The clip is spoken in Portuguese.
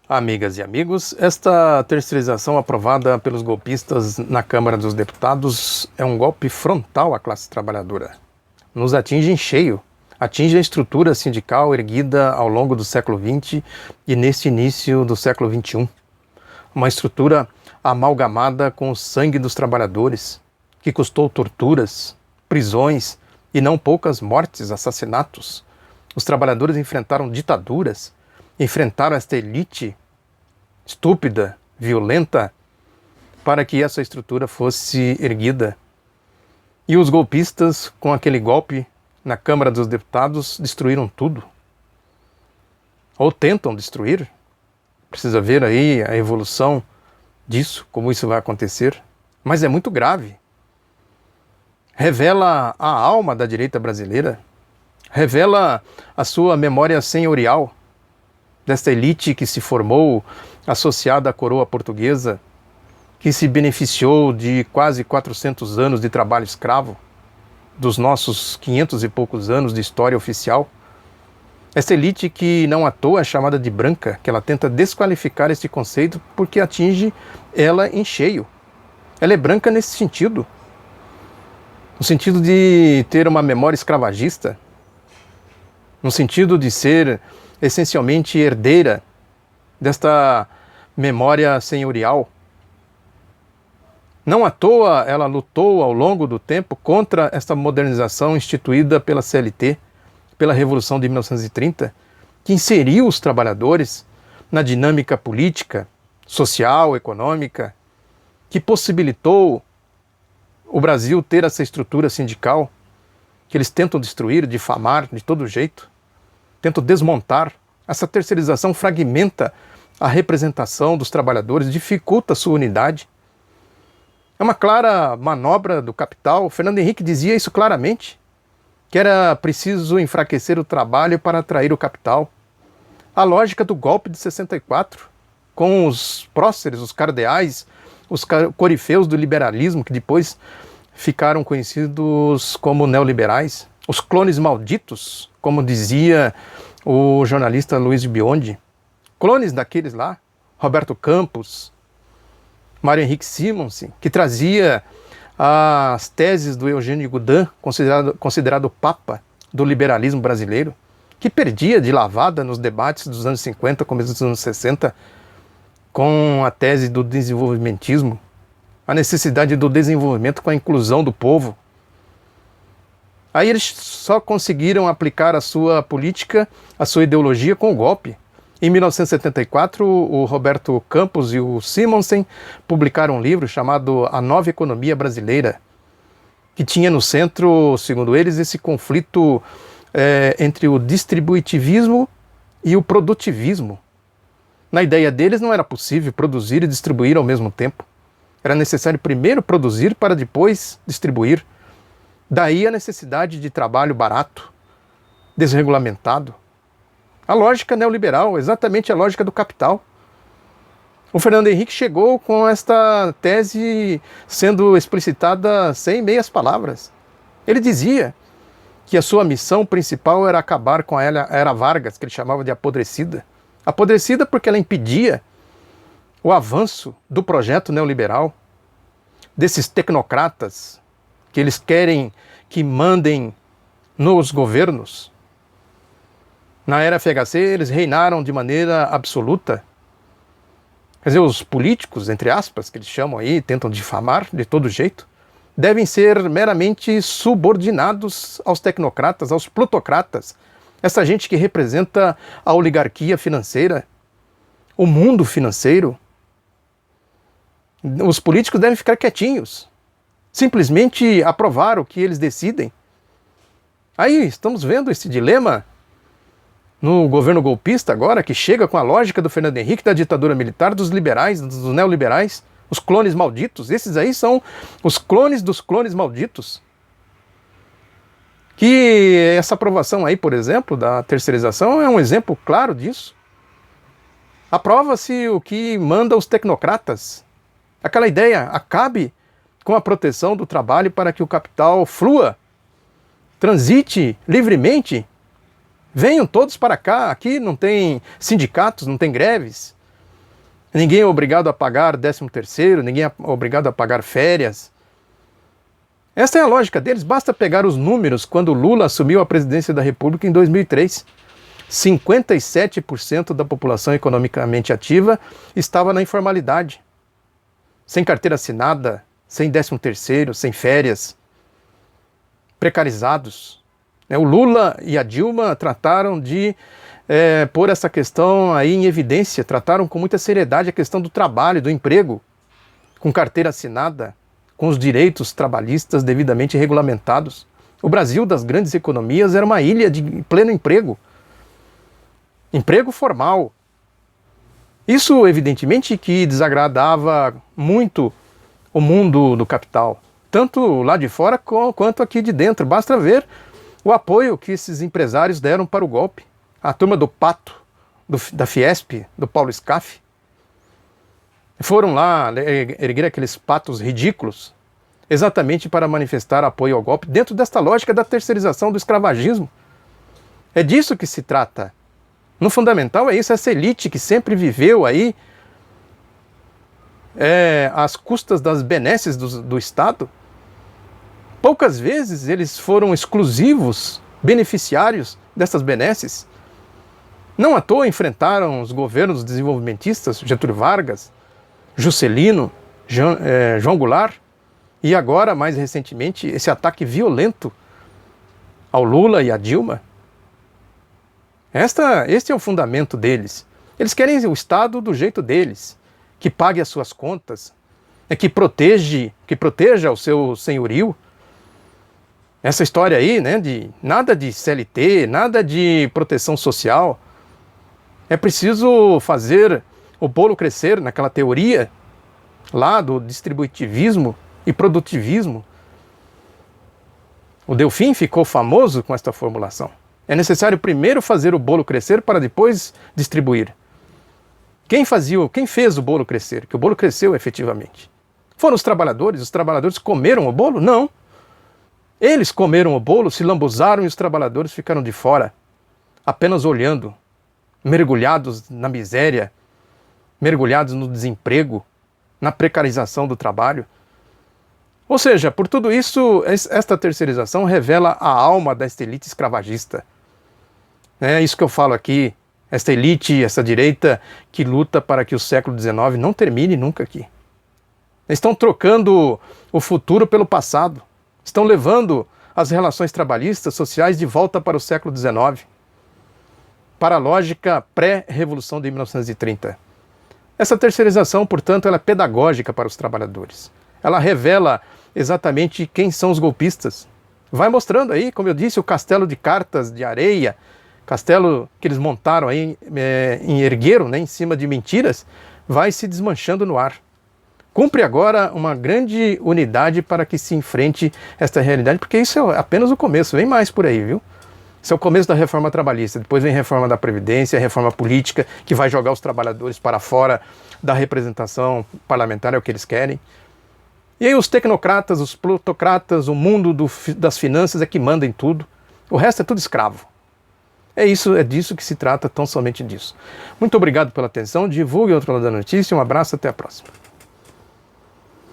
Amigas e amigos, esta terceirização aprovada pelos golpistas na Câmara dos Deputados é um golpe frontal à classe trabalhadora. Nos atinge em cheio, atinge a estrutura sindical erguida ao longo do século XX e neste início do século XXI. Uma estrutura amalgamada com o sangue dos trabalhadores, que custou torturas, prisões e não poucas mortes, assassinatos. Os trabalhadores enfrentaram ditaduras, enfrentaram esta elite estúpida, violenta, para que essa estrutura fosse erguida. E os golpistas, com aquele golpe na Câmara dos Deputados, destruíram tudo. Ou tentam destruir. Precisa ver aí a evolução disso, como isso vai acontecer. Mas é muito grave. Revela a alma da direita brasileira. Revela a sua memória senhorial, desta elite que se formou associada à coroa portuguesa, que se beneficiou de quase 400 anos de trabalho escravo, dos nossos 500 e poucos anos de história oficial. Esta elite que não à toa é chamada de branca, que ela tenta desqualificar este conceito porque atinge ela em cheio. Ela é branca nesse sentido, no sentido de ter uma memória escravagista, no sentido de ser essencialmente herdeira desta memória senhorial. Não à toa ela lutou ao longo do tempo contra esta modernização instituída pela CLT, pela Revolução de 1930, que inseriu os trabalhadores na dinâmica política, social, econômica, que possibilitou o Brasil ter essa estrutura sindical que eles tentam destruir, difamar de todo jeito, tentam desmontar. Essa terceirização fragmenta a representação dos trabalhadores, dificulta a sua unidade. É uma clara manobra do capital. Fernando Henrique dizia isso claramente, que era preciso enfraquecer o trabalho para atrair o capital. A lógica do golpe de 64, com os próceres, os cardeais, os corifeus do liberalismo, que depois ficaram conhecidos como neoliberais, os clones malditos, como dizia o jornalista Luiz Biondi, clones daqueles lá, Roberto Campos, Mário Henrique Simonsen, que trazia as teses do Eugênio Goudin, considerado papa do liberalismo brasileiro, que perdia de lavada nos debates dos anos 50, começo dos anos 60, com a tese do desenvolvimentismo, a necessidade do desenvolvimento com a inclusão do povo. Aí eles só conseguiram aplicar a sua política, a sua ideologia com o golpe. Em 1974, o Roberto Campos e o Simonsen publicaram um livro chamado A Nova Economia Brasileira, que tinha no centro, segundo eles, esse conflito entre o distributivismo e o produtivismo. Na ideia deles não era possível produzir e distribuir ao mesmo tempo. Era necessário primeiro produzir para depois distribuir. Daí a necessidade de trabalho barato, desregulamentado. A lógica neoliberal, exatamente a lógica do capital. O Fernando Henrique chegou com esta tese sendo explicitada sem meias palavras. Ele dizia que a sua missão principal era acabar com a era Vargas, que ele chamava de apodrecida. Apodrecida porque ela impedia o avanço do projeto neoliberal, desses tecnocratas que eles querem que mandem nos governos. Na era FHC, eles reinaram de maneira absoluta. Quer dizer, os políticos, entre aspas, que eles chamam aí, tentam difamar de todo jeito, devem ser meramente subordinados aos tecnocratas, aos plutocratas, essa gente que representa a oligarquia financeira, o mundo financeiro. Os políticos devem ficar quietinhos, simplesmente aprovar o que eles decidem. Aí estamos vendo esse dilema no governo golpista agora, que chega com a lógica do Fernando Henrique, da ditadura militar, dos liberais, dos neoliberais, os clones malditos. Esses aí são os clones dos clones malditos. Que essa aprovação aí, por exemplo, da terceirização é um exemplo claro disso. Aprova-se o que manda os tecnocratas. Aquela ideia, acabe com a proteção do trabalho para que o capital flua, transite livremente. Venham todos para cá, aqui não tem sindicatos, não tem greves, ninguém é obrigado a pagar 13º, ninguém é obrigado a pagar férias. Essa é a lógica deles, basta pegar os números quando Lula assumiu a presidência da República em 2003. 57% da população economicamente ativa estava na informalidade, sem carteira assinada, sem 13º, sem férias, precarizados. O Lula e a Dilma trataram de pôr essa questão aí em evidência, trataram com muita seriedade a questão do trabalho, do emprego, com carteira assinada, com os direitos trabalhistas devidamente regulamentados. O Brasil das grandes economias era uma ilha de pleno emprego. Emprego formal. Isso, evidentemente, que desagradava muito o mundo do capital, tanto lá de fora quanto aqui de dentro. Basta ver o apoio que esses empresários deram para o golpe. A turma do Pato, da Fiesp, do Paulo Scaff, foram lá erguer aqueles patos ridículos, exatamente para manifestar apoio ao golpe, dentro desta lógica da terceirização do escravagismo. É disso que se trata. No fundamental é isso, essa elite que sempre viveu aí às custas das benesses do Estado. Poucas vezes eles foram exclusivos beneficiários dessas benesses. Não à toa enfrentaram os governos desenvolvimentistas, Getúlio Vargas, Juscelino, João Goulart, e agora, mais recentemente, esse ataque violento ao Lula e à Dilma. Este é o fundamento deles. Eles querem o Estado do jeito deles, que pague as suas contas, que proteja o seu senhorio. Essa história aí, né, de nada de CLT, nada de proteção social. É preciso fazer o bolo crescer naquela teoria lá do distributivismo e produtivismo. O Delfim ficou famoso com esta formulação. É necessário primeiro fazer o bolo crescer para depois distribuir. Quem fez o bolo crescer? Que o bolo cresceu efetivamente. Foram os trabalhadores comeram o bolo? Não. Eles comeram o bolo, se lambuzaram e os trabalhadores ficaram de fora, apenas olhando, mergulhados na miséria, mergulhados no desemprego, na precarização do trabalho. Ou seja, por tudo isso, esta terceirização revela a alma desta elite escravagista. É isso que eu falo aqui, esta elite, essa direita que luta para que o século XIX não termine nunca aqui. Eles estão trocando o futuro pelo passado, estão levando as relações trabalhistas, sociais de volta para o século XIX, para a lógica pré-revolução de 1930. Essa terceirização, portanto, ela é pedagógica para os trabalhadores. Ela revela exatamente quem são os golpistas. Vai mostrando aí, como eu disse, o castelo de cartas de areia, castelo que eles montaram aí, ergueram, né, em cima de mentiras, vai se desmanchando no ar. Cumpre agora uma grande unidade para que se enfrente esta realidade, porque isso é apenas o começo, vem mais por aí, viu? Isso é o começo da reforma trabalhista, depois vem a reforma da Previdência, a reforma política, que vai jogar os trabalhadores para fora da representação parlamentar, é o que eles querem. E aí os tecnocratas, os plutocratas, o mundo das finanças é que manda em tudo. O resto é tudo escravo. É disso que se trata, tão somente disso. Muito obrigado pela atenção, divulgue o Outro Lado da Notícia, um abraço, até a próxima.